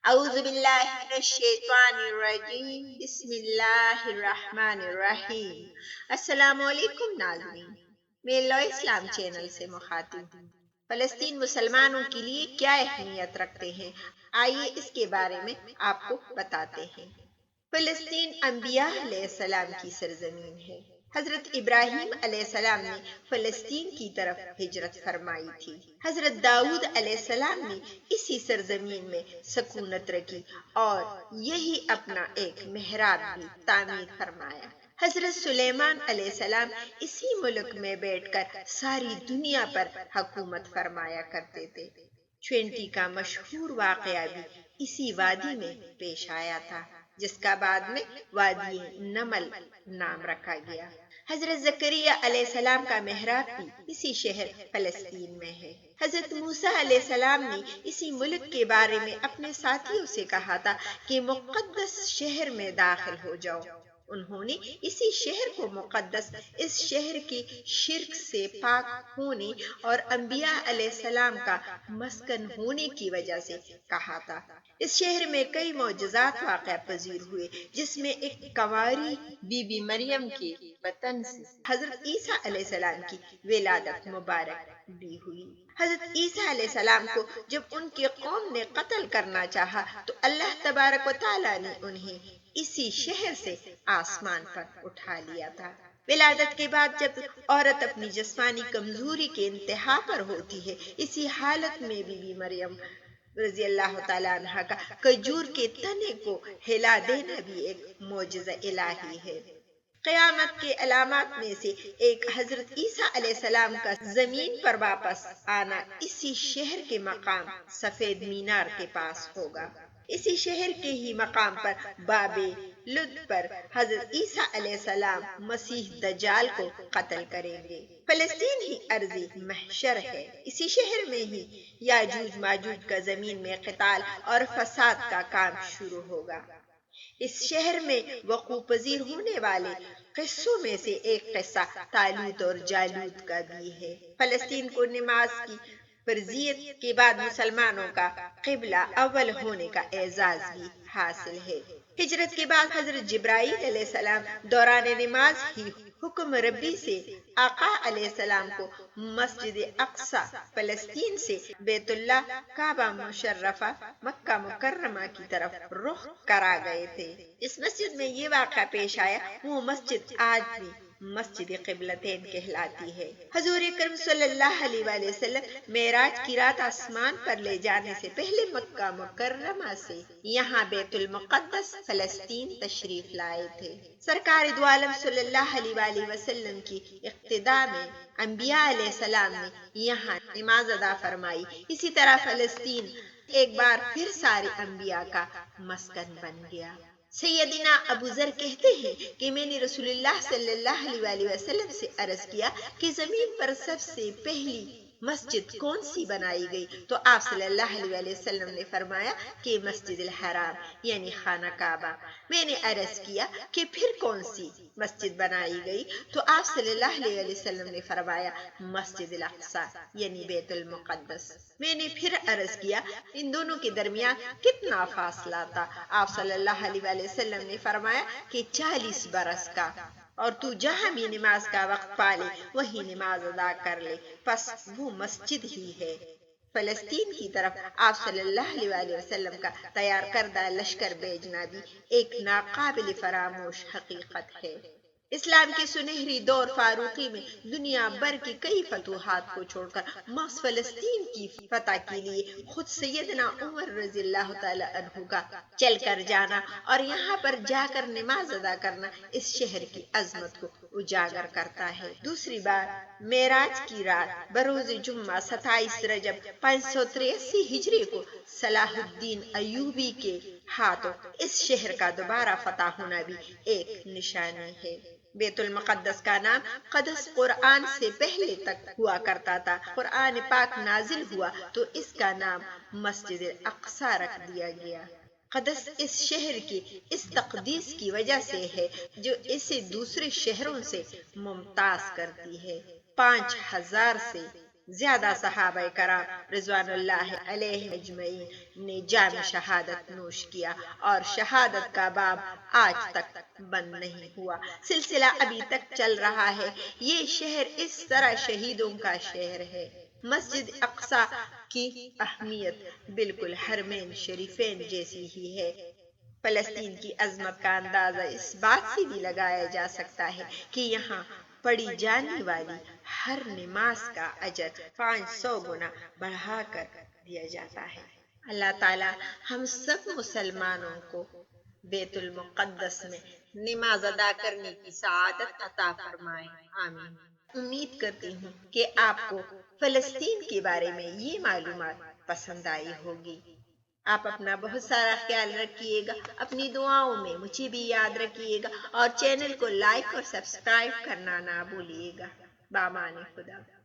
اعوذ باللہ من الشیطان الرجیم بسم اللہ الرحمن الرحیم۔ السلام علیکم ناظرین، میں لو اسلام چینل سے مخاطب ہوں۔ فلسطین مسلمانوں کے لیے کیا اہمیت رکھتے ہیں، آئیے اس کے بارے میں آپ کو بتاتے ہیں۔ فلسطین انبیاء علیہ السلام کی سرزمین ہے۔ حضرت ابراہیم علیہ السلام نے فلسطین کی طرف ہجرت فرمائی تھی۔ حضرت داؤد علیہ السلام نے اسی سرزمین میں سکونت رکھی اور یہی اپنا ایک محراب بھی تعمیر فرمایا۔ حضرت سلیمان علیہ السلام اسی ملک میں بیٹھ کر ساری دنیا پر حکومت فرمایا کرتے تھے۔ ٹوینٹی کا مشہور واقعہ بھی اسی وادی میں پیش آیا تھا، جس کا بعد میں وادی نمل نام رکھا گیا۔ حضرت زکریا علیہ السلام کا محراب بھی اسی شہر فلسطین میں ہے۔ حضرت موسیٰ علیہ السلام نے اسی ملک کے بارے میں اپنے ساتھیوں سے کہا تھا کہ مقدس شہر میں داخل ہو جاؤ۔ انہوں نے اسی شہر کو مقدس، اس شہر کی شرک سے پاک ہونے اور انبیاء علیہ السلام کا مسکن ہونے کی وجہ سے کہا تھا۔ اس شہر میں کئی معجزات واقع پذیر ہوئے، جس میں ایک کنواری بی بی مریم کے وطن سے حضرت عیسیٰ علیہ السلام کی ولادت مبارک بھی ہوئی۔ حضرت عیسیٰ علیہ السلام کو جب ان کی قوم نے قتل کرنا چاہا تو اللہ تبارک و تعالیٰ نے انہیں اسی شہر سے آسمان پر اٹھا لیا تھا۔ ولادت کے بعد جب عورت اپنی جسمانی کمزوری کے انتہا پر ہوتی ہے، اسی حالت میں بی بی مریم رضی اللہ تعالیٰ عنہ کا کھجور کے تنے کو ہلا دینا بھی ایک معجزہ الہی ہے۔ قیامت کے علامات میں سے ایک حضرت عیسیٰ علیہ السلام کا زمین پر واپس آنا اسی شہر کے مقام سفید مینار کے پاس ہوگا۔ اسی شہر کے ہی مقام پر باب لد پر حضرت عیسیٰ علیہ السلام مسیح دجال کو قتل کریں گے۔ فلسطین ہی ارض محشر ہے۔ اسی شہر میں ہی یاجوج ماجوج کا زمین میں قتال اور فساد کا کام شروع ہوگا۔ اس شہر میں وقوع پذیر ہونے والے قصوں میں سے ایک قصہ طالوت اور جالوت کا بھی ہے۔ فلسطین کو نماز کی فرضیت کے بعد مسلمانوں کا قبلہ اول ہونے کا اعزاز بھی حاصل ہے۔ ہجرت کے بعد حضرت جبرائیل علیہ السلام دوران نماز ہی حکم ربی سے آقا علیہ السلام کو مسجد اقصی فلسطین سے بیت اللہ کعبہ مشرفہ مکہ مکرمہ کی طرف رخ کرا گئے تھے۔ اس مسجد میں یہ واقعہ پیش آیا، وہ مسجد آج بھی مسجد قبلتین کہلاتی ہے۔ حضور اکرم صلی اللہ علیہ وآلہ وسلم معراج کی رات آسمان پر لے جانے سے پہلے مکہ مکرمہ سے یہاں بیت المقدس فلسطین تشریف لائے تھے۔ سرکار دو عالم صلی اللہ علیہ وآلہ وسلم کی اقتداء میں انبیاء علیہ السلام نے یہاں نماز ادا فرمائی۔ اسی طرح فلسطین ایک بار پھر سارے انبیاء کا مسکن بن گیا۔ سیدنا ابو ذر کہتے ہیں کہ میں نے رسول اللہ صلی اللہ علیہ وآلہ وسلم سے عرض کیا کہ زمین پر سب سے پہلی مسجد کون سی بنائی گئی؟ تو آپ صلی اللہ علیہ وآلہ وسلم نے فرمایا کہ مسجد الحرام یعنی خانہ کعبہ۔ میں نے عرض کیا کہ پھر کون سی مسجد بنائی گئی؟ تو آپ صلی اللہ علیہ وآلہ وسلم نے فرمایا مسجد الاقصی یعنی بیت المقدس۔ میں نے پھر عرض کیا ان دونوں کے درمیان کتنا فاصلہ تھا؟ آپ صلی اللہ علیہ وآلہ وسلم نے فرمایا کہ 40 برس کا، اور تو جہاں بھی نماز کا وقت پالے وہی نماز ادا کر لے، پس وہ مسجد ہی ہے۔ فلسطین کی طرف آپ صلی اللہ علیہ وآلہ وسلم کا تیار کردہ لشکر بھیجنا بھی ایک ناقابل فراموش حقیقت ہے۔ اسلام کے سنہری دور فاروقی میں دنیا بھر کی کئی فتوحات کو چھوڑ کر محض فلسطین کی فتح کے لیے خود سیدنا عمر رضی اللہ تعالی عنہ کا چل کر جانا اور یہاں پر جا کر نماز ادا کرنا اس شہر کی عظمت کو اجاگر کرتا ہے۔ دوسری بار معراج کی رات بروز جمعہ 27 رجب 583 ہجری کو صلاح الدین ایوبی کے ہاتھوں اس شہر کا دوبارہ فتح ہونا بھی ایک نشانی ہے۔ بیت المقدس کا نام قدس قرآن سے پہلے تک ہوا کرتا تھا۔ قرآن پاک نازل ہوا تو اس کا نام مسجد الاقصی رکھ دیا گیا۔ قدس اس شہر کی اس تقدیس کی وجہ سے ہے جو اسے دوسرے شہروں سے ممتاز کرتی ہے۔ 5000 سے زیادہ صحابہ کرام رضوانullah علیہ اجمعین نے جام شہادت نوش کیا اور شہادت کا باب آج تک بند نہیں ہوا، سلسلہ ابھی تک چل رہا ہے۔ یہ شہر اس طرح شہیدوں کا شہر ہے۔ مسجد اقصی کی اہمیت بالکل حرمین شریفین جیسی ہی ہے۔ فلسطین کی عظمت کا اندازہ اس بات سے بھی لگایا جا سکتا ہے کہ یہاں پڑھی جانے والی ہر نماز کا اجر 500 گنا بڑھا کر دیا جاتا ہے۔ اللہ تعالی ہم سب مسلمانوں کو بیت المقدس میں نماز ادا کرنے کی سعادت عطا فرمائے، آمین۔ امید کرتی ہوں کہ آپ کو فلسطین کے بارے میں یہ معلومات پسند آئی ہوگی۔ آپ اپنا بہت سارا خیال رکھیے گا، اپنی دعاؤں میں مجھے بھی یاد رکھیے گا اور چینل کو لائک اور سبسکرائب کرنا نہ بھولیے گا۔ بامان خدا۔